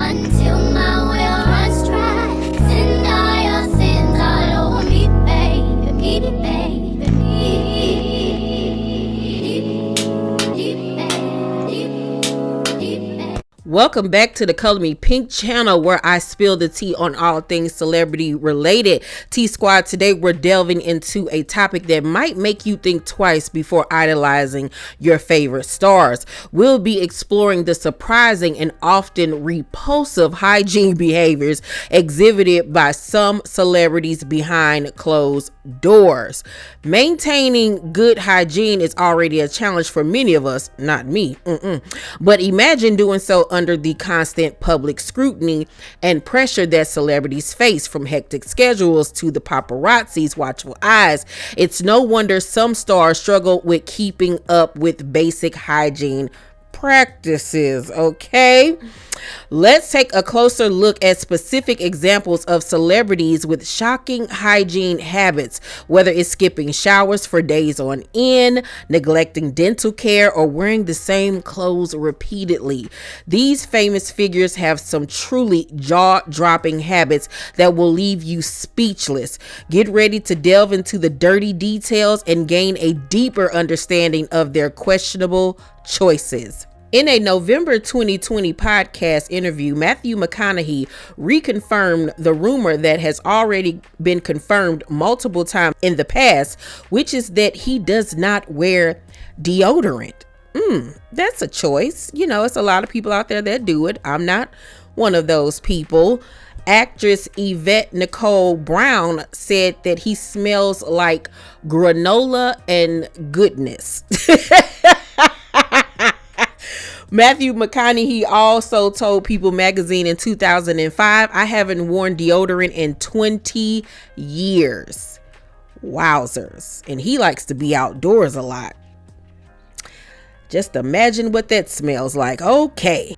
until my well runs dry. Send all your sins all over me, baby, baby. Welcome back to the ColorMePynk channel, where I spill the tea on all things celebrity related. T-Squad, today we're delving into a topic that might make you think twice before idolizing your favorite stars. We'll be exploring the surprising and often repulsive hygiene behaviors exhibited by some celebrities behind closed doors. Maintaining good hygiene is already a challenge for many of us, not me, but imagine doing so under the constant public scrutiny and pressure that celebrities face, from hectic schedules to the paparazzi's watchful eyes. It's no wonder some stars struggle with keeping up with basic hygiene practices. Okay, let's take a closer look at specific examples of celebrities with shocking hygiene habits, whether it's skipping showers for days on end, neglecting dental care, or wearing the same clothes repeatedly. These famous figures have some truly jaw-dropping habits that will leave you speechless. Get ready to delve into the dirty details and gain a deeper understanding of their questionable choices. In a November 2020 podcast interview, Matthew McConaughey reconfirmed the rumor that has already been confirmed multiple times in the past, which is that he does not wear deodorant. That's a choice. You know, it's a lot of people out there that do it. I'm not one of those people. Actress Yvette Nicole Brown said that he smells like granola and goodness. Matthew McConaughey also told People magazine in 2005, "I haven't worn deodorant in 20 years. Wowzers. And he likes to be outdoors a lot. Just imagine what that smells like. Okay.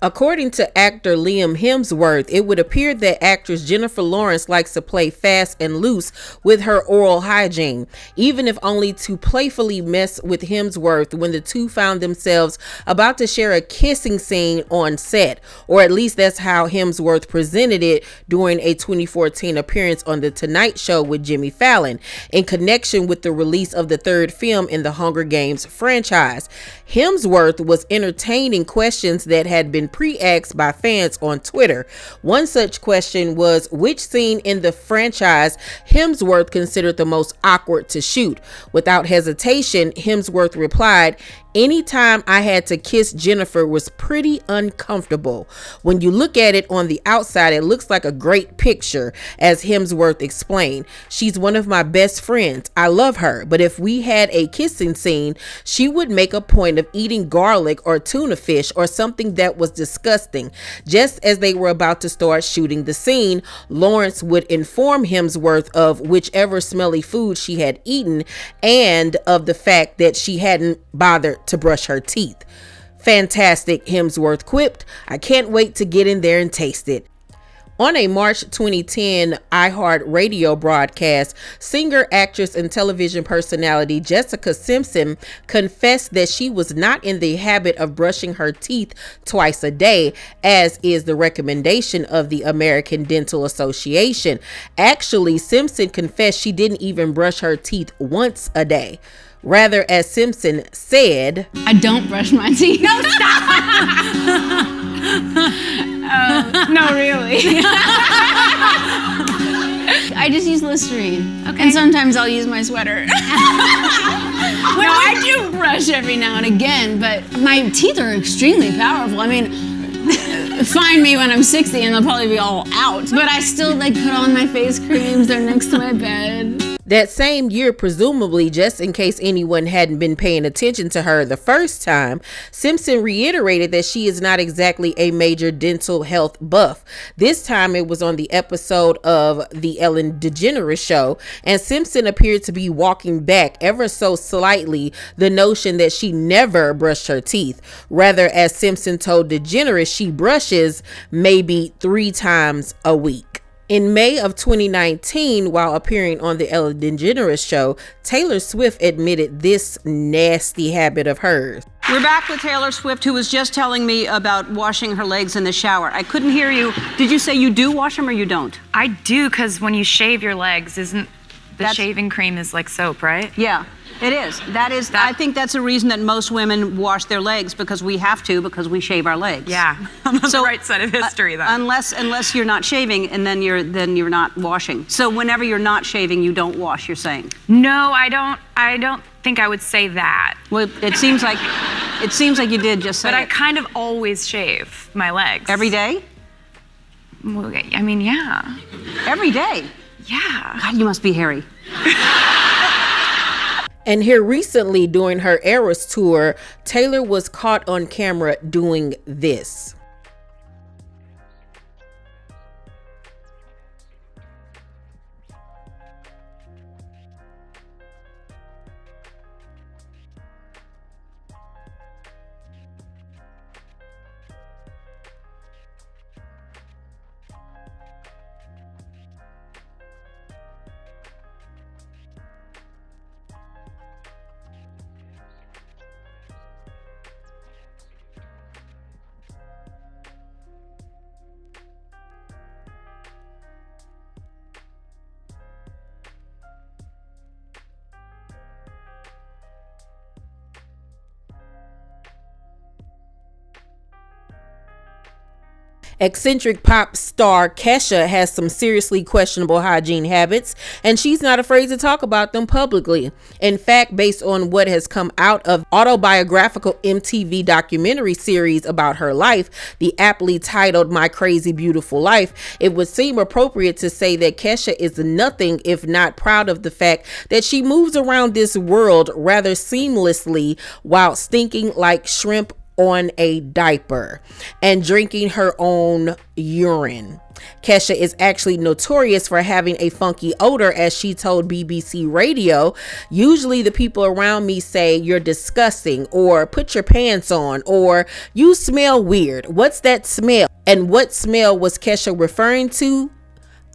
According to actor Liam Hemsworth, it would appear that actress Jennifer Lawrence likes to play fast and loose with her oral hygiene, even if only to playfully mess with Hemsworth when the two found themselves about to share a kissing scene on set, or at least that's how Hemsworth presented it during a 2014 appearance on The Tonight Show with Jimmy Fallon, in connection with the release of the third film in the Hunger Games franchise. Hemsworth was entertaining questions that had been pre-asked by fans on Twitter. One such question was which scene in the franchise Hemsworth considered the most awkward to shoot. Without hesitation, Hemsworth replied, "Anytime I had to kiss Jennifer was pretty uncomfortable. When you look at it on the outside, it looks like a great picture," as Hemsworth explained. "She's one of my best friends. I love her. But if we had a kissing scene, she would make a point of eating garlic or tuna fish or something that was disgusting. Just as they were about to start shooting the scene, Lawrence would inform Hemsworth of whichever smelly food she had eaten and of the fact that she hadn't bothered to brush her teeth." Fantastic, Hemsworth quipped. "I can't wait to get in there and taste it." On a March 2010 iHeartRadio broadcast, singer, actress, and television personality Jessica Simpson confessed that she was not in the habit of brushing her teeth twice a day, as is the recommendation of the American Dental Association. Actually, Simpson confessed she didn't even brush her teeth once a day. Rather, as Simpson said, "I don't brush my teeth." No, stop! No, really. I just use Listerine. Okay. And sometimes I'll use my sweater. No, I do brush every now and again, but my teeth are extremely powerful. I mean, find me when I'm 60 and they'll probably be all out. But I still put on my face creams. They're next to my bed. That same year, presumably just in case anyone hadn't been paying attention to her the first time, Simpson reiterated that she is not exactly a major dental health buff. This time it was on the episode of The Ellen DeGeneres Show, and Simpson appeared to be walking back ever so slightly the notion that she never brushed her teeth. Rather, as Simpson told DeGeneres, she brushes maybe 3 times a week. In May of 2019, while appearing on the Ellen DeGeneres Show, Taylor Swift admitted this nasty habit of hers. We're back with Taylor Swift, who was just telling me about washing her legs in the shower. I couldn't hear you. Did you say you do wash them or you don't? I do, because when you shave your legs, isn't the shaving cream is like soap, right? Yeah, it is. I think that's a reason that most women wash their legs, because we have to, because we shave our legs. Yeah, I'm on the right side of history then. Unless you're not shaving, and then you're not washing. So whenever you're not shaving, you don't wash, you're saying? No, I don't think I would say that. Well, it seems like you did just say But I it. kind of always shave my legs. Every day? Well, I mean, yeah. Every day? Yeah. God, you must be hairy. And here recently during her Eras tour, Taylor was caught on camera doing this. Eccentric pop star Kesha has some seriously questionable hygiene habits, and she's not afraid to talk about them publicly. In fact, based on what has come out of autobiographical MTV documentary series about her life, the aptly titled My Crazy Beautiful Life, it would seem appropriate to say that Kesha is nothing if not proud of the fact that she moves around this world rather seamlessly while stinking like shrimp on a diaper and drinking her own urine. Kesha is actually notorious for having a funky odor, as she told BBC Radio. Usually the people around me say you're disgusting, or put your pants on, or you smell weird. What's that smell? And what smell was Kesha referring to?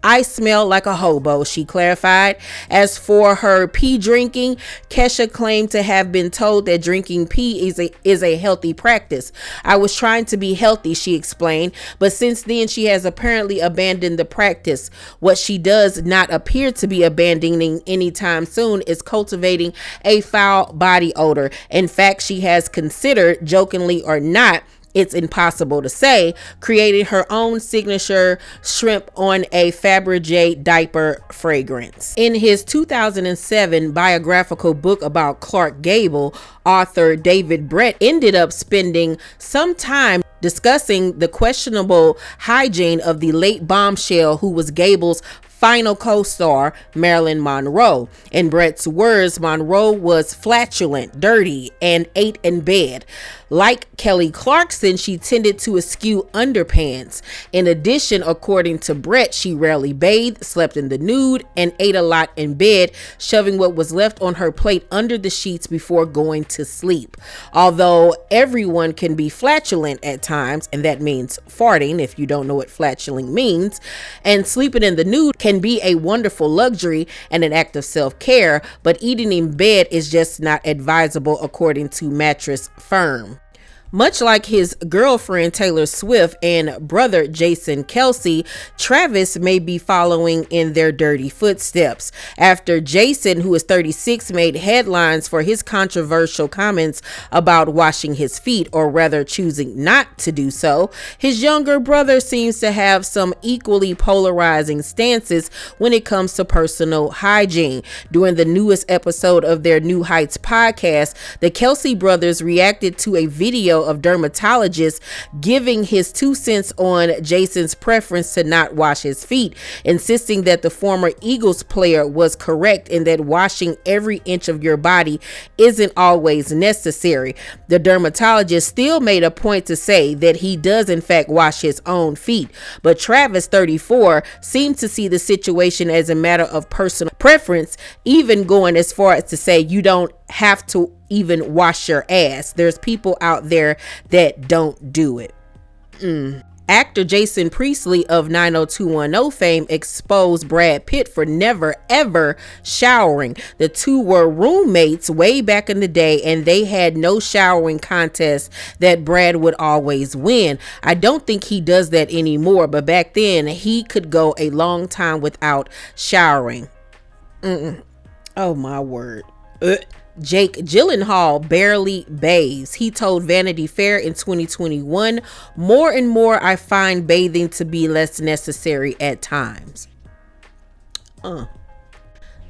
I smell like a hobo, she clarified. As for her pee drinking, Kesha claimed to have been told that drinking pee is a healthy practice. I was trying to be healthy, she explained, but since then she has apparently abandoned the practice. What she does not appear to be abandoning anytime soon is cultivating a foul body odor. In fact, she has considered, jokingly or not, it's impossible to say, creating her own signature shrimp on a Fabergé diaper fragrance. In his 2007 biographical book about Clark Gable, author David Brett ended up spending some time discussing the questionable hygiene of the late bombshell who was Gable's final co-star, Marilyn Monroe. In Brett's words, Monroe was flatulent, dirty, and ate in bed. Like Kelly Clarkson, she tended to eschew underpants. In addition, according to Brett, she rarely bathed, slept in the nude, and ate a lot in bed, shoving what was left on her plate under the sheets before going to sleep. Although everyone can be flatulent at times, and that means farting if you don't know what flatulent means, and sleeping in the nude can be a wonderful luxury and an act of self-care, but eating in bed is just not advisable, according to Mattress Firm. Much like his girlfriend Taylor Swift and brother Jason Kelce, Travis may be following in their dirty footsteps. After Jason, who is 36, made headlines for his controversial comments about washing his feet, or rather choosing not to do so, his younger brother seems to have some equally polarizing stances when it comes to personal hygiene. During the newest episode of their New Heights podcast, the Kelce brothers reacted to a video of dermatologists giving his 2 cents on Jason's preference to not wash his feet, insisting that the former Eagles player was correct in that washing every inch of your body isn't always necessary. The dermatologist still made a point to say that he does in fact wash his own feet, but Travis, 34, seemed to see the situation as a matter of personal preference, even going as far as to say you don't have to even wash your ass. There's people out there that don't do it. Actor Jason Priestley of 90210 fame exposed Brad Pitt for never ever showering. The two were roommates way back in the day, and they had no showering contest that Brad would always win. I don't think he does that anymore, but back then he could go a long time without showering. Oh my word. Jake Gyllenhaal barely bathes. He told Vanity Fair in 2021, more and more I find bathing to be less necessary at times.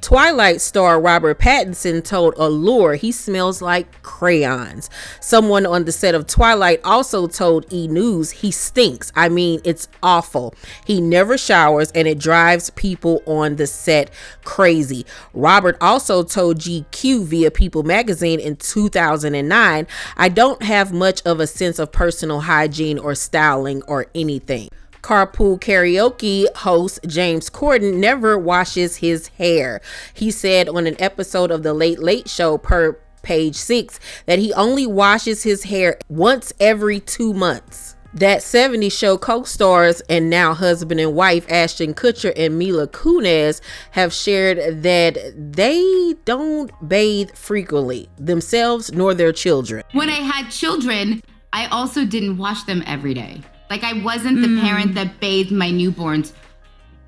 Twilight star Robert Pattinson told Allure he smells like crayons. Someone on the set of Twilight also told E! News he stinks. I mean, it's awful. He never showers and it drives people on the set crazy. Robert also told GQ via People magazine in 2009, I don't have much of a sense of personal hygiene or styling or anything. Carpool Karaoke host James Corden never washes his hair. He said on an episode of The Late Late Show per Page 6 that he only washes his hair once every 2 months. That 70s Show co-stars and now husband and wife Ashton Kutcher and Mila Kunis have shared that they don't bathe frequently, themselves nor their children. When I had children, I also didn't wash them every day. Like, I wasn't the parent that bathed my newborns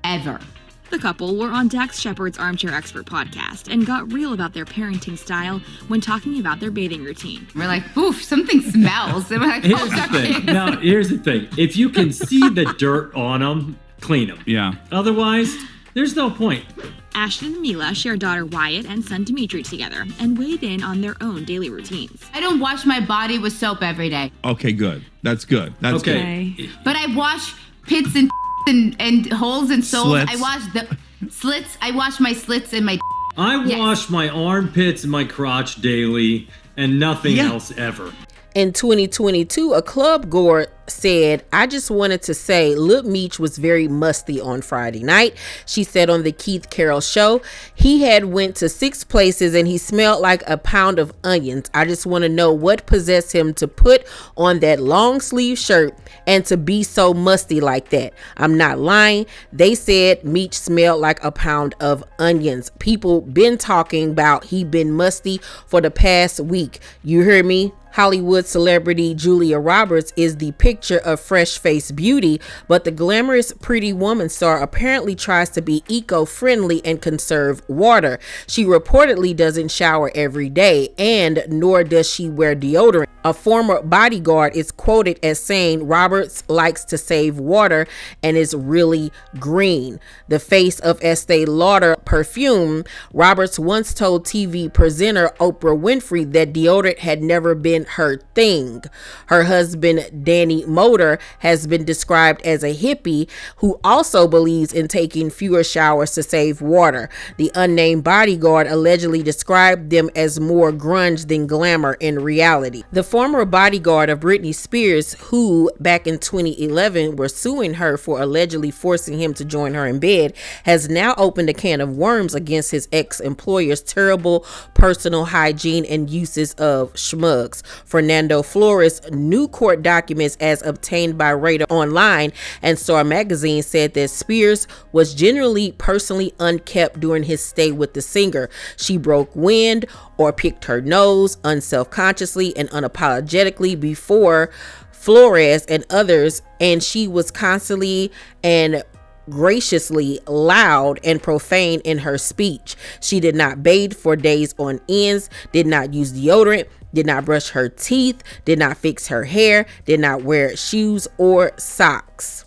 ever. The couple were on Dax Shepard's Armchair Expert podcast and got real about their parenting style when talking about their bathing routine. We're like, oof, something smells. And we're like, Here's the thing. Now, here's the thing. If you can see the dirt on them, clean them. Yeah. Otherwise, there's no point. Ashton and Mila share daughter Wyatt and son Dimitri together and weighed in on their own daily routines. I don't wash my body with soap every day. Okay, good. That's good. That's Okay. good. But I wash pits and holes and soles. Slits. I wash the slits. I wash my slits and my I Yes. wash my armpits and my crotch daily and nothing else ever. In 2022, a club goer said, I just wanted to say Lil Meech was very musty on Friday night. She said on the Keith Carroll show, he had went to 6 places and he smelled like a pound of onions. I just want to know what possessed him to put on that long sleeve shirt and to be so musty like that. I'm not lying. They said Meech smelled like a pound of onions. People been talking about he been musty for the past week. You hear me? Hollywood celebrity Julia Roberts is the picture of fresh-faced beauty, but the glamorous Pretty Woman star apparently tries to be eco-friendly and conserve water. She reportedly doesn't shower every day, and nor does she wear deodorant. A former bodyguard is quoted as saying Roberts likes to save water and is really green. The face of Estee Lauder perfume, Roberts once told TV presenter Oprah Winfrey that deodorant had never been her thing. Her husband Danny Moder has been described as a hippie who also believes in taking fewer showers to save water. The unnamed bodyguard allegedly described them as more grunge than glamour in reality. The former bodyguard of Britney Spears, who back in 2011 were suing her for allegedly forcing him to join her in bed, has now opened a can of worms against his ex-employer's terrible personal hygiene and uses of schmugs. Fernando Flores' new court documents as obtained by Radar Online and Star Magazine said that Spears was generally personally unkept during his stay with the singer. She broke wind or picked her nose unselfconsciously and unapologetically before Flores and others, and she was constantly and graciously loud and profane in her speech. She did not bathe for days on ends, did not use deodorant, did not brush her teeth, did not fix her hair, did not wear shoes or socks.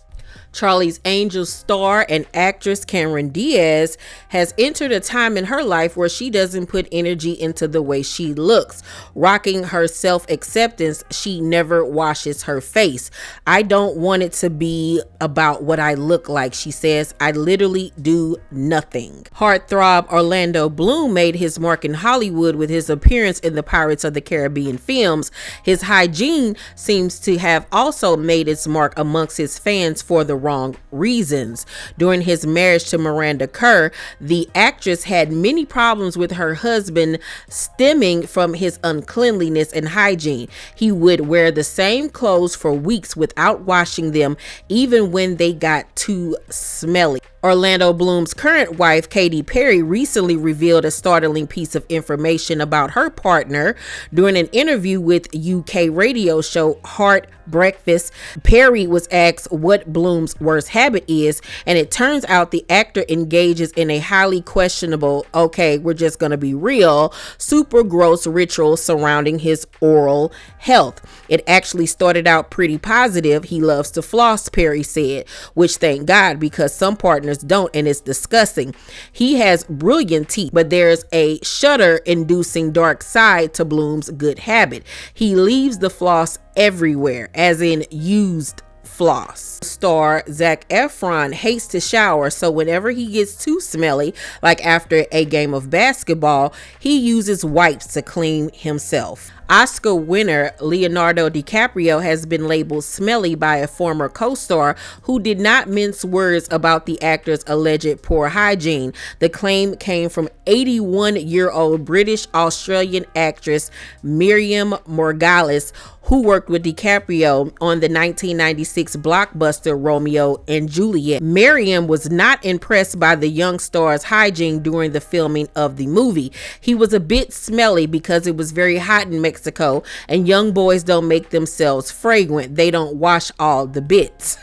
Charlie's Angels star and actress Cameron Diaz has entered a time in her life where she doesn't put energy into the way she looks. Rocking her self-acceptance, she never washes her face. I don't want it to be about what I look like, she says. I literally do nothing. Heartthrob Orlando Bloom made his mark in Hollywood with his appearance in the Pirates of the Caribbean films. His hygiene seems to have also made its mark amongst his fans for the wrong reasons. During his marriage to Miranda Kerr, the actress had many problems with her husband stemming from his uncleanliness and hygiene. He would wear the same clothes for weeks without washing them, even when they got too smelly. Orlando Bloom's current wife, Katy Perry, recently revealed a startling piece of information about her partner. During an interview with UK radio show Heart Breakfast, Perry was asked what Bloom's worst habit is, and it turns out the actor engages in a highly questionable, okay, we're just gonna be real, super gross ritual surrounding his oral health. It actually started out pretty positive. He loves to floss, Perry said, which thank God, because some partners don't, and it's disgusting. He has brilliant teeth, but there's a shudder-inducing dark side to Bloom's good habit. He leaves the floss everywhere, as in used floss. Star Zac Efron hates to shower, so whenever he gets too smelly, like after a game of basketball, he uses wipes to clean himself. Oscar winner Leonardo DiCaprio has been labeled smelly by a former co-star who did not mince words about the actor's alleged poor hygiene. The claim came from 81-year-old British Australian actress Miriam Margolyes, who worked with DiCaprio on the 1996 blockbuster Romeo and Juliet. Miriam was not impressed by the young star's hygiene during the filming of the movie. He was a bit smelly because it was very hot in Mexico, and young boys don't make themselves fragrant. They don't wash all the bits.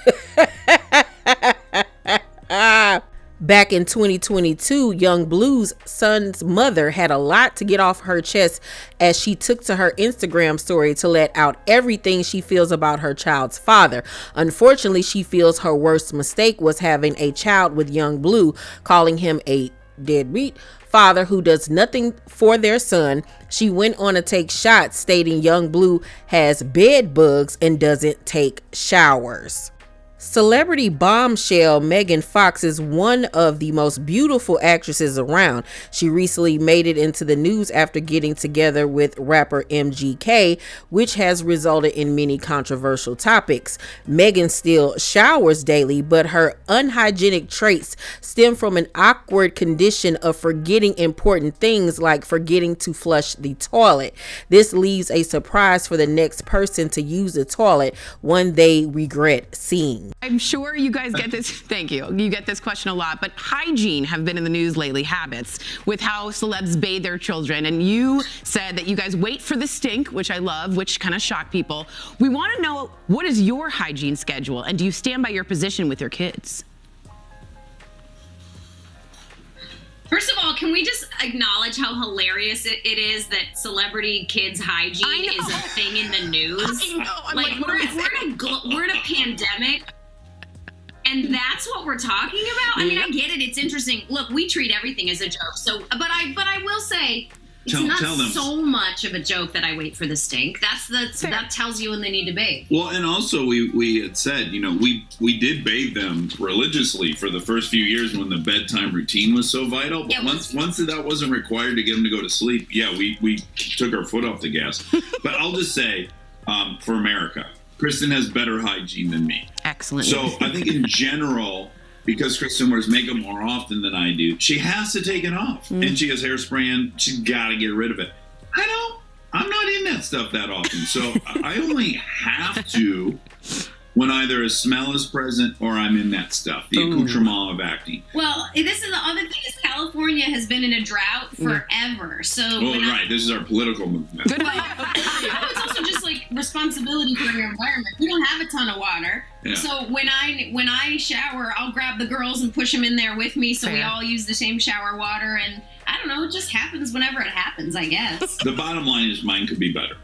Back in 2022, Young Blue's son's mother had a lot to get off her chest as she took to her Instagram story to let out everything she feels about her child's father. Unfortunately, she feels her worst mistake was having a child with Young Blue, calling him a deadbeat father who does nothing for their son. She went on to take shots, stating Young Blue has bed bugs and doesn't take showers. Celebrity bombshell Megan Fox is one of the most beautiful actresses around. She recently made it into the news after getting together with rapper MGK, which has resulted in many controversial topics. Megan still showers daily, but her unhygienic traits stem from an awkward condition of forgetting important things, like forgetting to flush the toilet. This leaves a surprise for the next person to use the toilet, one they regret seeing. I'm sure you guys get this. Thank you. You get this question a lot, but hygiene have been in the news lately, habits, with how celebs bathe their children. And you said that you guys wait for the stink, which I love, which kind of shocked people. We want to know, what is your hygiene schedule, and do you stand by your position with your kids? First of all, can we just acknowledge how hilarious it is that celebrity kids' hygiene is a thing in the news? I know. I'm like we're in a pandemic, and that's what we're talking about. I mean, I get it; it's interesting. Look, we treat everything as a joke. So, but I will say, it's not so much of a joke that I wait for the stink. That tells you when they need to bathe. Well, and also we had said, we did bathe them religiously for the first few years when the bedtime routine was so vital. But once that wasn't required to get them to go to sleep, we took our foot off the gas. But I'll just say, for America, Kristen has better hygiene than me. Excellent. So I think in general, because Kristen wears makeup more often than I do, she has to take it off. And she has hairspray and she's got to get rid of it. I'm not in that stuff that often. So I only have to when either a smell is present or I'm in that stuff, the accoutrement of acting. Well, this is the other thing, is California has been in a drought forever. So this is our political movement. It's also just like responsibility for your environment. We don't have a ton of water. Yeah. So when I shower, I'll grab the girls and push them in there with me, so we all use the same shower water, and I don't know, it just happens whenever it happens, I guess. The bottom line is mine could be better.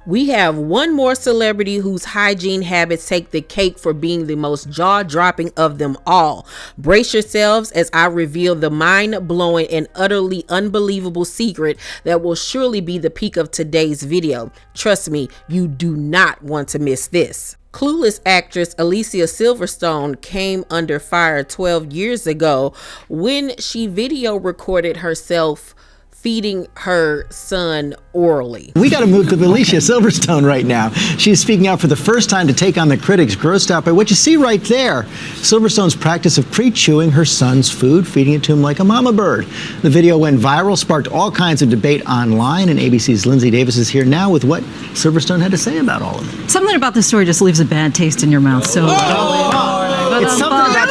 We have one more celebrity whose hygiene habits take the cake for being the most jaw-dropping of them all. Brace yourselves as I reveal the mind-blowing and utterly unbelievable secret that will surely be the peak of today's video. Trust me, you do not want to miss this. Clueless actress Alicia Silverstone came under fire 12 years ago when she video recorded herself feeding her son orally. We got to move to Alicia Silverstone right now. She's speaking out for the first time to take on the critics grossed out by what you see right there. Silverstone's practice of pre-chewing her son's food, feeding it to him like a mama bird. The video went viral, sparked all kinds of debate online, and ABC's Lindsay Davis is here now with what Silverstone had to say about all of it. Something about the story just leaves a bad taste in your mouth. So it's something about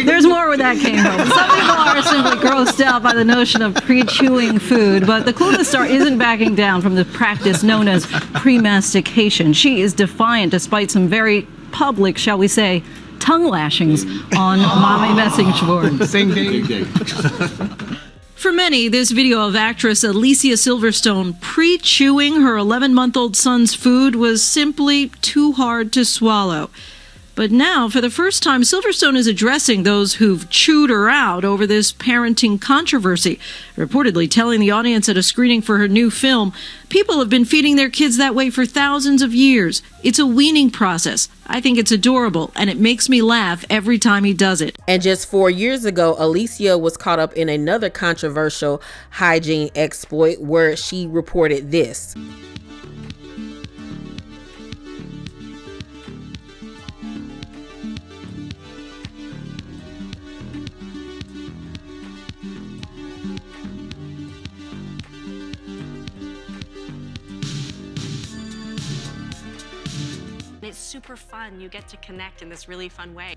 There's more where that came from. Some people are simply grossed out by the notion of pre-chewing food, but the clueless star isn't backing down from the practice known as pre-mastication. She is defiant despite some very public, shall we say, tongue lashings on mommy message boards. Ding, ding. For many, this video of actress Alicia Silverstone pre-chewing her 11-month-old son's food was simply too hard to swallow. But now, for the first time, Silverstone is addressing those who've chewed her out over this parenting controversy, reportedly telling the audience at a screening for her new film, "People have been feeding their kids that way for thousands of years. It's a weaning process. I think it's adorable, and it makes me laugh every time he does it." And just 4 years ago, Alicia was caught up in another controversial hygiene exploit where she reported this. It's super fun. You get to connect in this really fun way.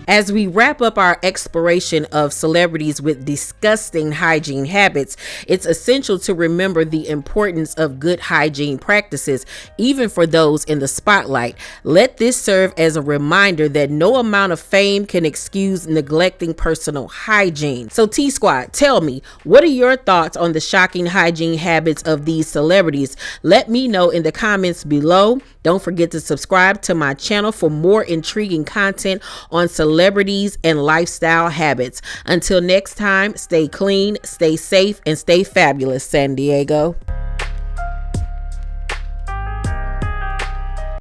As we wrap up our exploration of celebrities with disgusting hygiene habits, it's essential to remember the importance of good hygiene practices, even for those in the spotlight. Let this serve as a reminder that no amount of fame can excuse neglecting personal hygiene. So T-Squad, tell me, what are your thoughts on the shocking hygiene habits of these celebrities? Let me know in the comments below. Don't forget to subscribe to my channel for more intriguing content on celebrities and lifestyle habits. Until next time, stay clean, stay safe, and stay fabulous, San Diego.